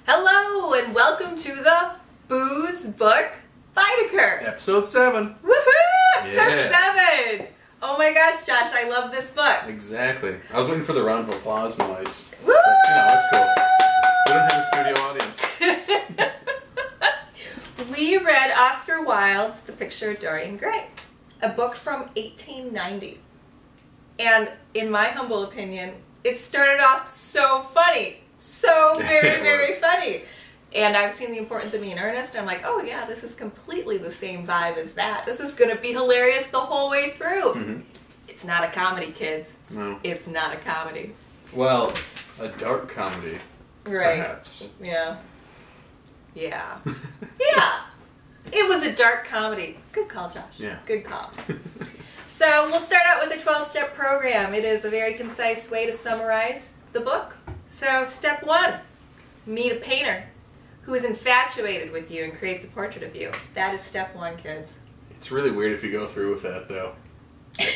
Hello and welcome to the Booze Book Baedeker. Episode 7. Woohoo! Episode Yeah. 7! Oh my gosh, Josh, I love this book. Exactly. I was waiting for the round of applause noise. Woo! But, that's cool. We don't have a studio audience. We read Oscar Wilde's The Picture of Dorian Gray, a book from 1890. And in my humble opinion, it started off so funny. So very funny. And I've seen The Importance of Being Earnest, and I'm like, oh yeah, this is completely the same vibe as that. This is going to be hilarious the whole way through. Mm-hmm. It's not a comedy, kids. No. It's not a comedy. Well, a dark comedy, Right. perhaps. Yeah. Yeah. Yeah. It was a dark comedy. Good call, Josh. Yeah. Good call. So we'll start out with a 12-step program. It is a very concise way to summarize the book. So step 1, meet a painter who is infatuated with you and creates a portrait of you. That is step 1, kids. It's really weird if you go through with that, though.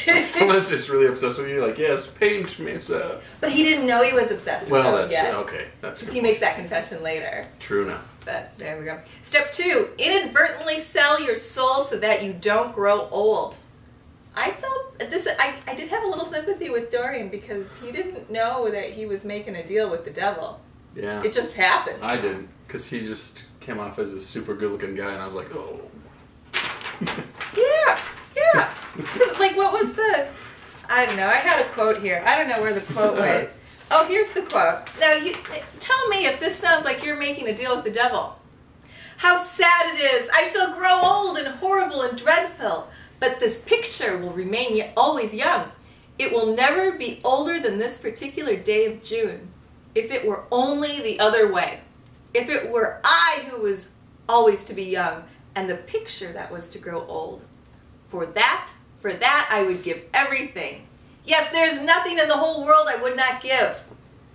Like, someone's just really obsessed with you, like, yes, paint me so. But he didn't know he was obsessed with Well, you that's yet. okay. That's Because good. he makes that confession later. True enough. But there we go. Step 2, inadvertently sell your soul so that you don't grow old. I felt this. I did have a little sympathy with Dorian because he didn't know that he was making a deal with the devil. Yeah. It just happened. I didn't, because he just came off as a super good-looking guy, and I was like, oh. Yeah. Like, what was the... I don't know. I had a quote here. I don't know where the quote went. Oh, here's the quote. Now, you tell me if this sounds like you're making a deal with the devil. How sad it is. I shall grow old and horrible and dreadful. But this picture will remain always young. It will never be older than this particular day of June. If it were only the other way. If it were I who was always to be young, and the picture that was to grow old. For that I would give everything. Yes, there is nothing in the whole world I would not give.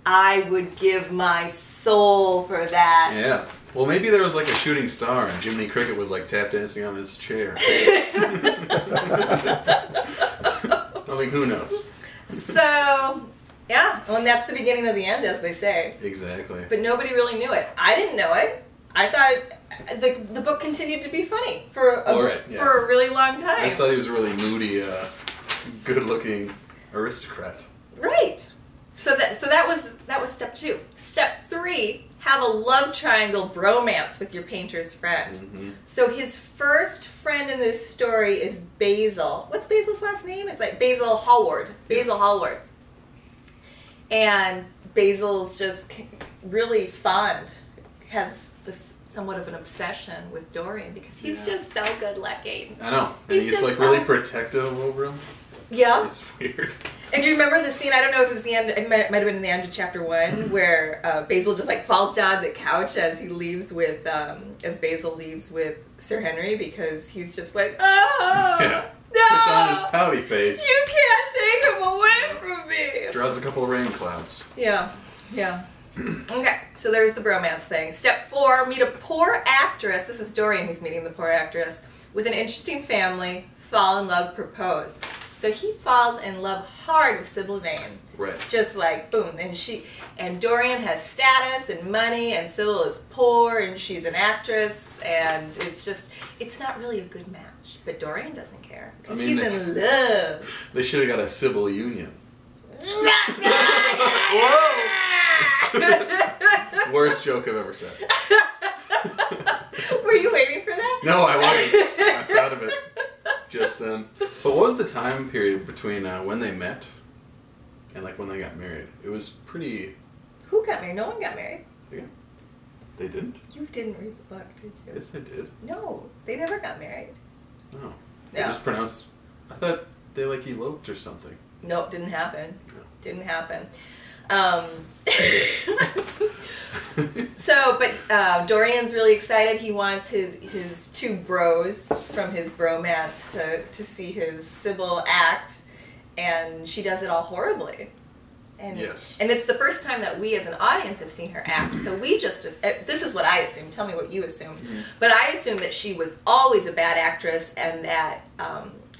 I would give my soul for that. Yeah. Well, maybe there was like a shooting star and Jiminy Cricket was like tap dancing on his chair. I mean, who knows? So, yeah. Well, and that's the beginning of the end, as they say. Exactly. But nobody really knew it. I didn't know it. I thought the book continued to be funny for a really long time. I just thought he was a really moody, good-looking aristocrat. Right. So that was step 2. Step 3, have a love triangle bromance with your painter's friend. Mm-hmm. So his first friend in this story is Basil. What's Basil's last name? It's like Basil Hallward. Basil Hallward. And Basil's just really fond, has this somewhat of an obsession with Dorian because he's just so good looking. I know. And he's like really protective over him. Yeah. It's weird. And do you remember the scene, I don't know if it was the end, it might have been in the end of chapter 1, where Basil just like falls down the couch as he leaves with, as Basil leaves with Sir Henry because he's just like, oh, Yeah. no, It's on his pouty face. you can't take him away from me. Draws a couple of rain clouds. Yeah. Okay, so there's the bromance thing. Step 4, meet a poor actress. This is Dorian who's meeting the poor actress. With an interesting family, fall in love, propose. So he falls in love hard with Sybil Vane. Right. Just like, boom. And Dorian has status and money, and Sybil is poor, and she's an actress, and it's not really a good match. But Dorian doesn't care, because he's in love. They should have got a Sybil union. Whoa! Worst joke I've ever said. Were you waiting for that? No, I wasn't. I thought of it just then. But what was the time period between when they met and like when they got married? It was pretty... Who got married? No one got married. Yeah. They didn't? You didn't read the book, did you? Yes, I did. No, they never got married. No. They No. just pronounced... I thought they like eloped or something. Nope, didn't happen. No. Didn't happen. But Dorian's really excited. He wants his 2 bros from his bromance to see his Sybil act, and she does it all horribly. And, yes. And it's the first time that we as an audience have seen her act, so we just this is what I assumed. Tell me what you assumed. Mm-hmm. But I assumed that she was always a bad actress and that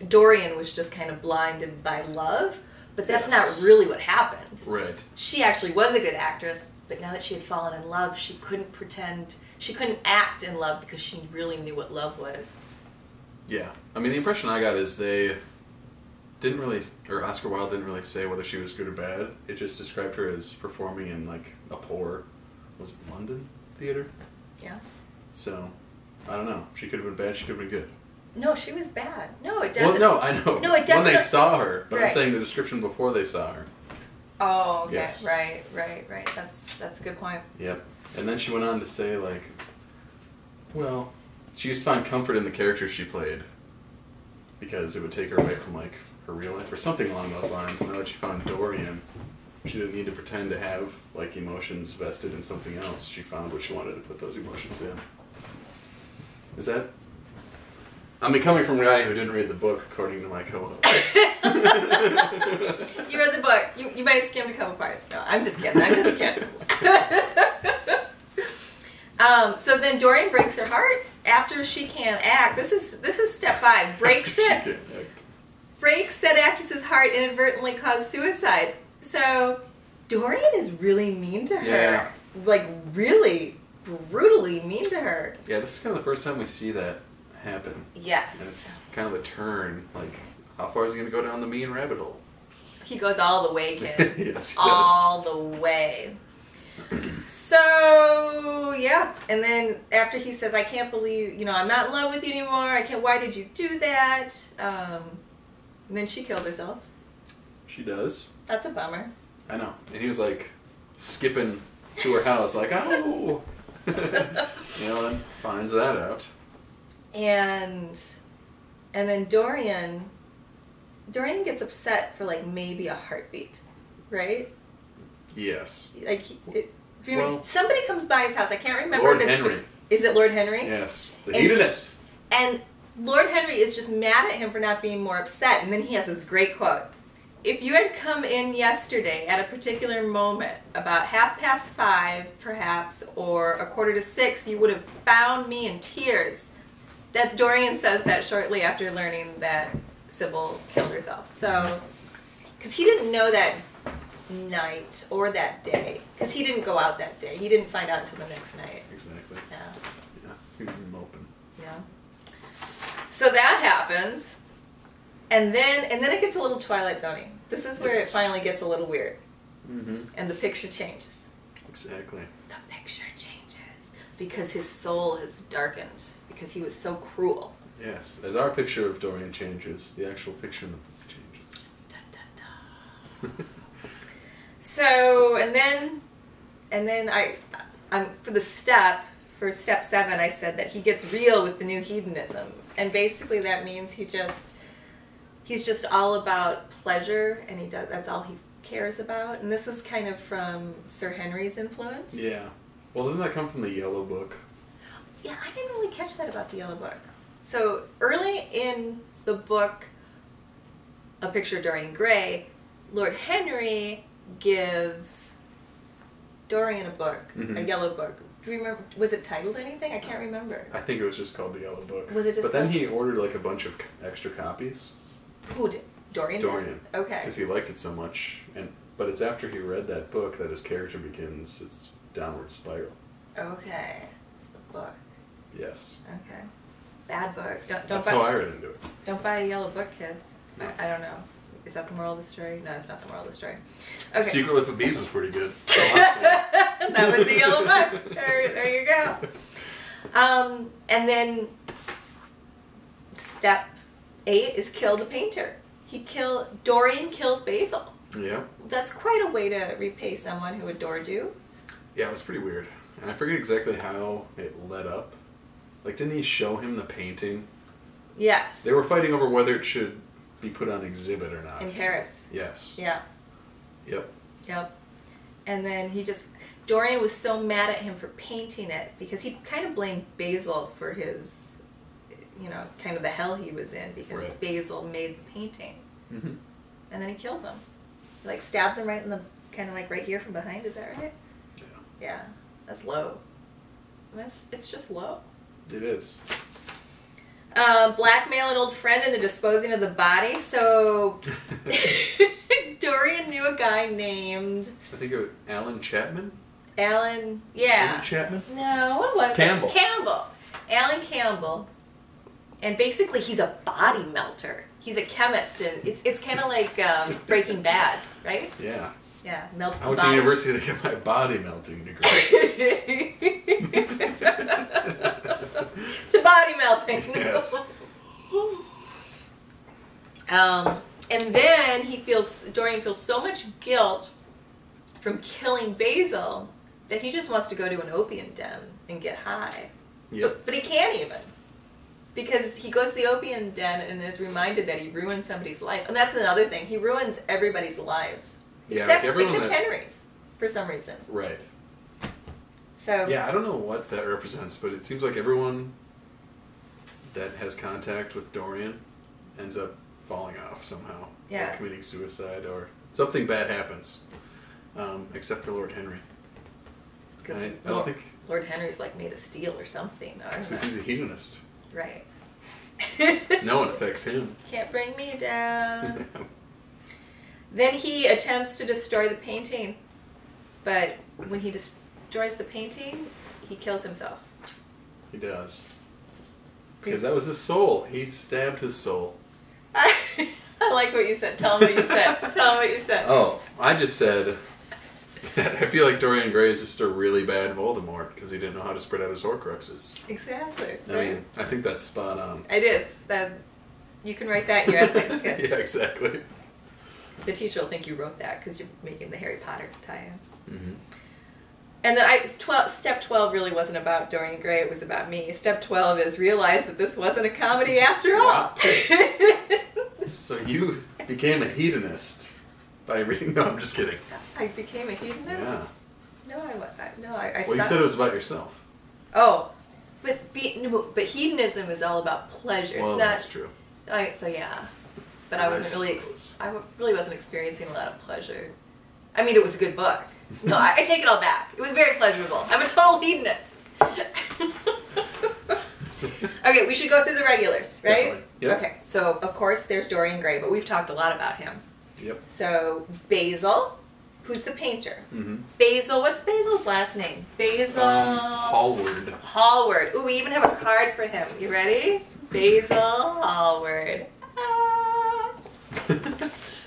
Dorian was just kind of blinded by love. But that's not really what happened. Right. She actually was a good actress, but now that she had fallen in love, she couldn't act in love because she really knew what love was. Yeah. I mean, the impression I got is they didn't really, or Oscar Wilde didn't really say whether she was good or bad. It just described her as performing in, like, a poor, was it London theater? Yeah. So, I don't know. She could have been bad, she could have been good. No, she was bad. No, it definitely... Well, no, I know. No, it when definitely... they saw her, but right. I'm saying the description before they saw her. Oh, okay. Yes. Right. That's a good point. Yep. And then she went on to say, like, well, she used to find comfort in the character she played because it would take her away from, like, her real life or something along those lines. And now that she found Dorian, she didn't need to pretend to have, like, emotions vested in something else. She found what she wanted to put those emotions in. Is that... I mean, coming from a guy who didn't read the book, according to my co-host. You read the book. You might have skimmed a couple parts. No, I'm just kidding. So then Dorian breaks her heart after she can't act. This is step 5. Breaks that actress's heart, inadvertently caused suicide. So Dorian is really mean to her. Yeah. Like, really brutally mean to her. Yeah, this is kind of the first time we see that happen. Yes. And it's kind of the turn, like, how far is he going to go down the mean rabbit hole? He goes all the way, kids. Yes, all the way. So, yeah. And then after he says, I can't believe, I'm not in love with you anymore. Why did you do that? And then she kills herself. She does. That's a bummer. I know. And he was, like, skipping to her house, like, oh. And finds that out. And then Dorian gets upset for, like, maybe a heartbeat, right? Yes. Like, somebody comes by his house. I can't remember. Lord Henry. Is it Lord Henry? Yes. The hedonist. And Lord Henry is just mad at him for not being more upset. And then he has this great quote. If you had come in yesterday at a particular moment, about 5:30 perhaps, or 5:45, you would have found me in tears. That Dorian says that shortly after learning that Sybil killed herself. So, because he didn't know that night or that day, because he didn't go out that day. He didn't find out until the next night. Exactly. Yeah. He was moping. Yeah. So that happens, and then it gets a little Twilight Zone-y. This is where it finally gets a little weird, and the picture changes. Exactly. The picture changes because his soul has darkened. Because he was so cruel. Yes. As our picture of Dorian changes, the actual picture in the book changes. Dun, dun, dun. So, and then I'm for step 7, I said that he gets real with the new hedonism. And basically that means he's just all about pleasure, and that's all he cares about. And this is kind of from Sir Henry's influence. Yeah. Well, doesn't that come from the Yellow Book? Yeah, I didn't really catch that about the Yellow Book. So early in the book, A Picture of Dorian Gray, Lord Henry gives Dorian a book, a yellow book. Do you remember? Was it titled anything? I can't remember. I think it was just called the Yellow Book. Was it just? But then he ordered like a bunch of extra copies. Who did? Dorian. Dorian. Okay. Because he liked it so much, but it's after he read that book that his character begins its downward spiral. Okay, it's the book. Yes. Okay. Bad book. That's how I read into it. Don't buy a yellow book, kids. No. I don't know. Is that the moral of the story? No, it's not the moral of the story. Okay. Secret Life of Bees was pretty good. That was the yellow book. There you go. And then step 8 is kill the painter. Dorian kills Basil. Yeah. That's quite a way to repay someone who adored you. Yeah, it was pretty weird. And I forget exactly how it led up. Like, didn't he show him the painting? Yes. They were fighting over whether it should be put on exhibit or not. In Paris. Yes. Yeah. Yep. And then Dorian was so mad at him for painting it because he kind of blamed Basil for his, kind of the hell he was in because Basil made the painting. Mm-hmm. And then he kills him. He, like, stabs him right in the, kind of like right here from behind. Is that right? Yeah. Yeah. That's low. It's just low. It is. Blackmail an old friend into disposing of the body. So Dorian knew a guy named... I think it was Alan Chapman? Alan, yeah. Was it Chapman? No, what was Campbell. it? Campbell. Alan Campbell. And basically he's a body melter. He's a chemist, and it's kind of like Breaking Bad, right? Yeah. Yeah, melts the I went body. to university to get my body melting degree. To body melting. Yes. And then Dorian feels so much guilt from killing Basil that he just wants to go to an opium den and get high. Yep. But he can't even. Because he goes to the opium den and is reminded that he ruined somebody's life. And that's another thing. He ruins everybody's lives. Yeah, Except like everyone Henry's, for some reason. Right. So yeah, I don't know what that represents, but it seems like everyone that has contact with Dorian ends up falling off somehow. Yeah. Or committing suicide, or something bad happens. Except for Lord Henry. Because I don't think... Lord Henry's like made of steel or something. It's because he's a hedonist. Right. No one affects him. Can't bring me down. Then he attempts to destroy the painting, but when he destroys the painting, he kills himself. He does. Because that was his soul. He stabbed his soul. I like what you said. Tell him what you said. Tell him what you said. Oh, I just said that I feel like Dorian Gray is just a really bad Voldemort because he didn't know how to spread out his horcruxes. Exactly. I mean, I think that's spot on. It is. You can write that in your essays, kids. Yeah, exactly. The teacher will think you wrote that because you're making the Harry Potter tie-in. Mm-hmm. And then step 12 really wasn't about Dorian Gray, it was about me. Step 12 is realize that this wasn't a comedy after all. So you became a hedonist by reading... No, I'm just kidding. I became a hedonist? Yeah. No, I Well, you said it was about yourself. Oh, but hedonism is all about pleasure. Well, it's not, that's true. So yeah. But I really wasn't experiencing a lot of pleasure. I mean, it was a good book. No, I take it all back. It was very pleasurable. I'm a total hedonist. Okay, we should go through the regulars, right? Yep. Okay, so of course there's Dorian Gray, but we've talked a lot about him. Yep. So Basil, who's the painter. Mm-hmm. Basil, what's Basil's last name? Basil... Hallward. Hallward. Ooh, we even have a card for him. You ready? Basil Hallward.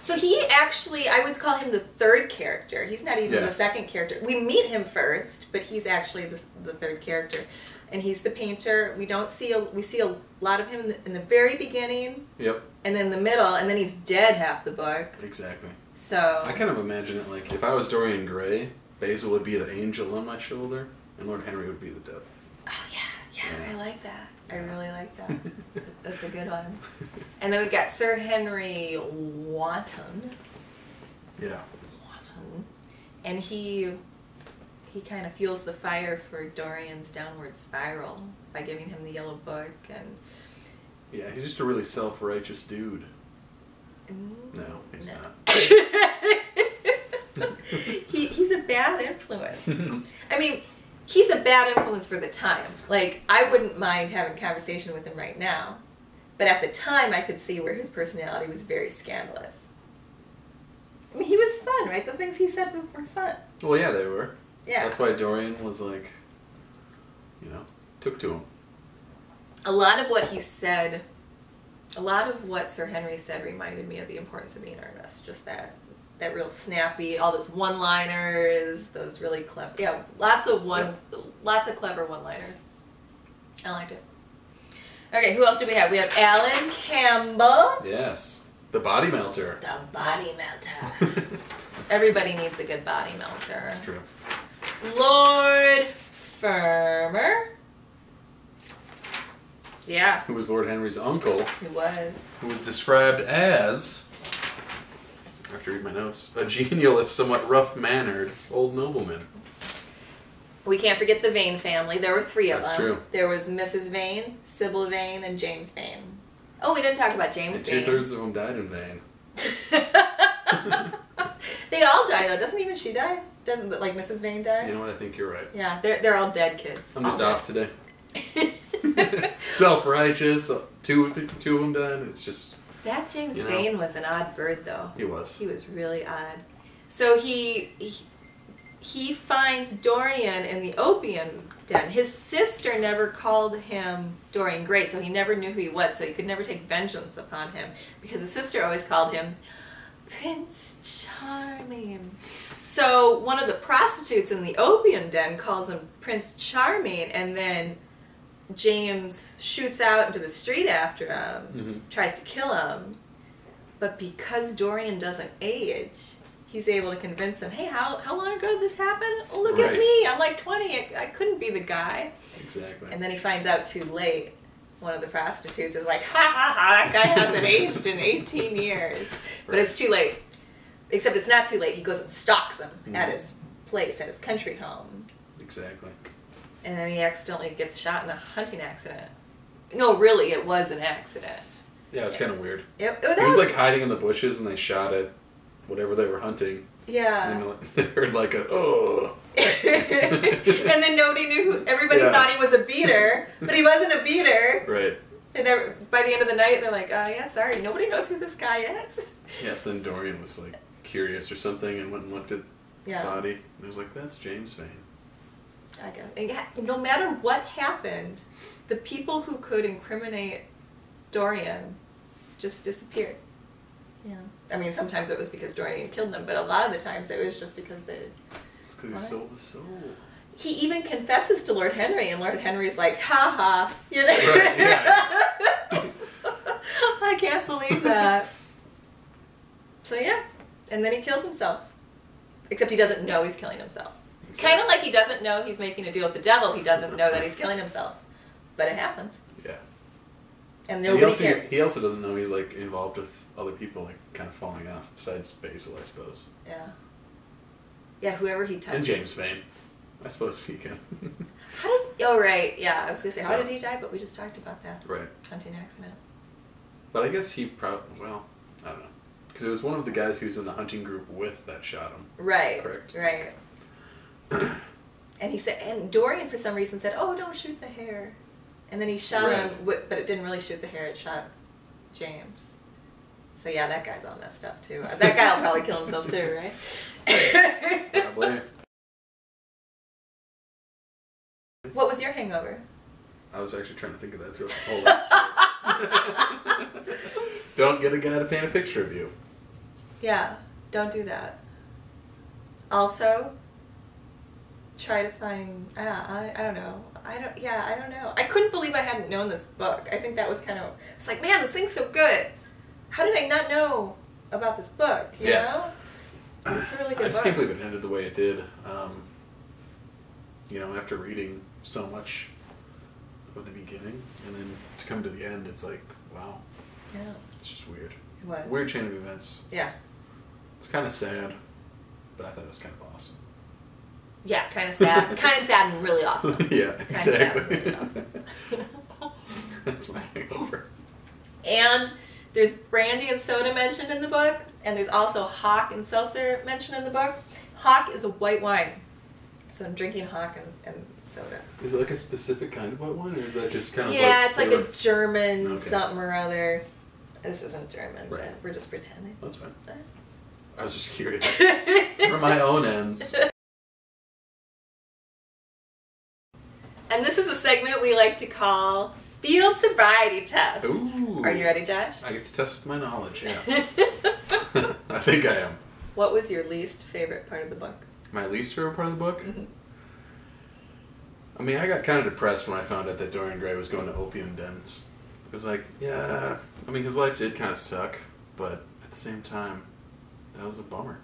So he actually, I would call him the third character. He's not even the second character. We meet him first, but he's actually the third character. And he's the painter. We see a lot of him in the very beginning. Yep. And then the middle, and then he's dead half the book. Exactly. So I kind of imagine it like if I was Dorian Gray, Basil would be the angel on my shoulder, and Lord Henry would be the devil. Oh yeah, I like that. I really like that. That's a good one. And then we've got Sir Henry Wotton. Yeah. Wotton. And he kind of fuels the fire for Dorian's downward spiral by giving him the yellow book and... Yeah, he's just a really self-righteous dude. No, he's not. He's a bad influence. I mean, he's a bad influence for the time. Like, I wouldn't mind having a conversation with him right now. But at the time, I could see where his personality was very scandalous. I mean, he was fun, right? The things he said were fun. Well, yeah, they were. Yeah. That's why Dorian was like, took to him. A lot of what he said, a lot of what Sir Henry said reminded me of the importance of being earnest. Just that real snappy, all those one-liners, those really clever, lots of clever one-liners. I liked it. Okay, who else do we have? We have Alan Campbell. Yes, the body melter. The body melter. Everybody needs a good body melter. That's true. Lord Fermor. Yeah. Who was Lord Henry's uncle. He was. Who was described as, I have to read my notes, a genial if somewhat rough-mannered old nobleman. We can't forget the Vane family. There were three of them. That's true. There was Mrs. Vane, Sybil Vane, and James Vane. Oh, we didn't talk about James Vane. 2/3 of them died in vain. They all die, though. Doesn't even she die? Doesn't, like, Mrs. Vane die? You know what? I think you're right. Yeah, they're all dead kids. I'm just off today. Self-righteous. Two of them died. It's just... That James Vane was an odd bird, though. He was. He was really odd. So he he finds Dorian in the opium den. His sister never called him Dorian Gray, so he never knew who he was, so he could never take vengeance upon him, because his sister always called him Prince Charming. So one of the prostitutes in the opium den calls him Prince Charming, and then James shoots out into the street after him, tries to kill him, but because Dorian doesn't age, he's able to convince him, hey, how long ago did this happen? Oh, look at me, I'm like 20, I couldn't be the guy. Exactly. And then he finds out too late. One of the prostitutes is like, ha ha ha, that guy hasn't aged in 18 years. But it's too late. Except it's not too late. He goes and stalks him at his place, at his country home. Exactly. And then he accidentally gets shot in a hunting accident. No, really, it was an accident. Yeah, it was kind of weird. He was like hiding in the bushes, and they shot at whatever they were hunting. Yeah. And then they heard like a, oh. And then nobody knew who, everybody thought he was a beater, but he wasn't a beater. Right. And by the end of the night, they're like, oh, yeah, sorry, nobody knows who this guy is. Yes, then Dorian was like curious or something and went and looked at the body. And he was like, that's James Vane. I guess. And no matter what happened, the people who could incriminate Dorian just disappeared. Yeah. I mean, sometimes it was because Dorian killed them, but a lot of the times it was just because they... It's because he sold his soul. He even confesses to Lord Henry, and Lord Henry's like, ha ha, you know? Right, yeah. I can't believe that. So yeah, and then he kills himself. Except he doesn't know he's killing himself. Exactly. Kind of like he doesn't know he's making a deal with the devil. He doesn't know that he's killing himself. But it happens. Yeah. And nobody cares. He also doesn't know he's like involved with other people like kind of falling off, besides Basil, I suppose. Yeah. Yeah, whoever he touches. And James Vane. I suppose he can. Right, yeah. I was going to say, how did he die? But we just talked about that. Right. Hunting accident. But I guess he well, I don't know. Because it was one of the guys who was in the hunting group with that shot him. Right. Correct? Right. And he said, and Dorian for some reason said, oh, don't shoot the hare. And then he shot him, but it didn't really shoot the hare, it shot James. So yeah, that guy's all messed up too. That guy will probably kill himself too, right? Probably. What was your hangover? I was actually trying to think of that throughout the whole episode. Don't get a guy to paint a picture of you. Yeah, don't do that. Also, try to find, I don't know. I don't know. I couldn't believe I hadn't known this book. I think that was kind of, it's like, man, this thing's so good. How did I not know about this book, you know? It's a really good book. I just can't believe it ended the way it did. You know, after reading so much of the beginning, and then to come to the end, it's like, wow. Yeah. It's just weird. What? Weird chain of events. Yeah. It's kind of sad, but I thought it was kind of awesome. Yeah, kind of sad. Kind of sad and really awesome. Yeah, exactly. Kind of sad and really awesome. That's my hangover. And there's brandy and soda mentioned in the book, and there's also hock and seltzer mentioned in the book. Hock is a white wine. So I'm drinking hock and soda. Is it like a specific kind of white wine, or is that just kind of it's like a German something or other. This isn't German, but we're just pretending. That's fine. I was just curious. For my own ends. And this is a segment we like to call Field Sobriety Test. Ooh. Are you ready, Josh? I get to test my knowledge, yeah. I think I am. What was your least favorite part of the book? My least favorite part of the book? Mm-hmm. I mean, I got kind of depressed when I found out that Dorian Gray was going to opium dens. It was like, yeah, I mean, his life did kind of suck, but at the same time, that was a bummer.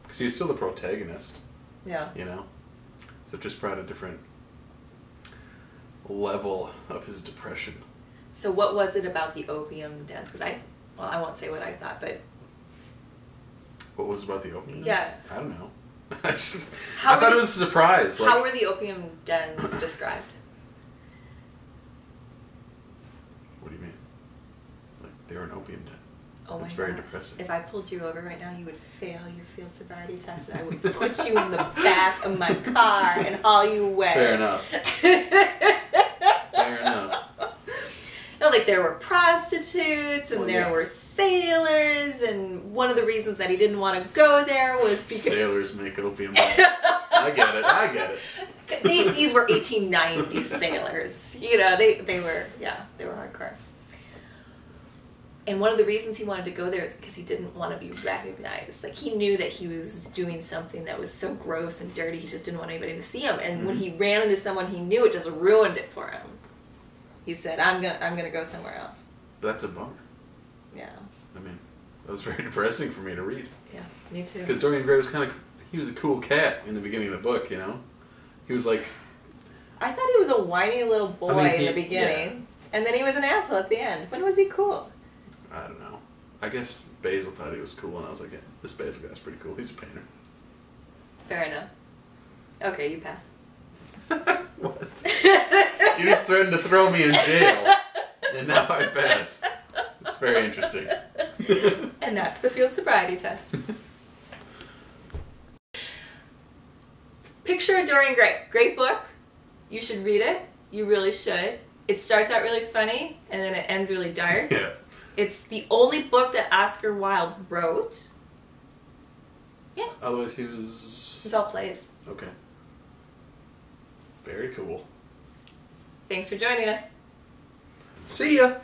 Because he was still the protagonist. Yeah. You know? So it just brought a different level of his depression. So what was it about the opium dens? Because I won't say what I thought, but... What was it about the opium dens? Yeah. I don't know. I thought it was a surprise. How were the opium dens described? What do you mean? Like, they were an opium den. Oh That's my very God. depressing. If I pulled you over right now, you would fail your field sobriety test, and I would put you in the back of my car and haul you away. Fair enough. Fair enough. No, like there were prostitutes and there were sailors, and one of the reasons that he didn't want to go there was because sailors make opium. I get it. I get it. These were 1890s sailors. You know, they were hardcore. And one of the reasons he wanted to go there is because he didn't want to be recognized. Like, he knew that he was doing something that was so gross and dirty, he just didn't want anybody to see him. And when he ran into someone he knew, it just ruined it for him. He said, I'm gonna go somewhere else. That's a bummer. Yeah. I mean, that was very depressing for me to read. Yeah, me too. Because Dorian Gray was he was a cool cat in the beginning of the book, you know? He was like... I thought he was a whiny little boy in the beginning. Yeah. And then he was an asshole at the end. When was he cool? I don't know. I guess Basil thought he was cool, and I was like, yeah, this Basil guy's pretty cool. He's a painter. Fair enough. Okay, you pass. What? You just threatened to throw me in jail, and now I pass. It's very interesting. And that's the field sobriety test. Picture of Dorian Gray. Great book. You should read it. You really should. It starts out really funny, and then it ends really dark. Yeah. It's the only book that Oscar Wilde wrote. Yeah. Otherwise he was... It was all plays. Okay. Very cool. Thanks for joining us. See ya!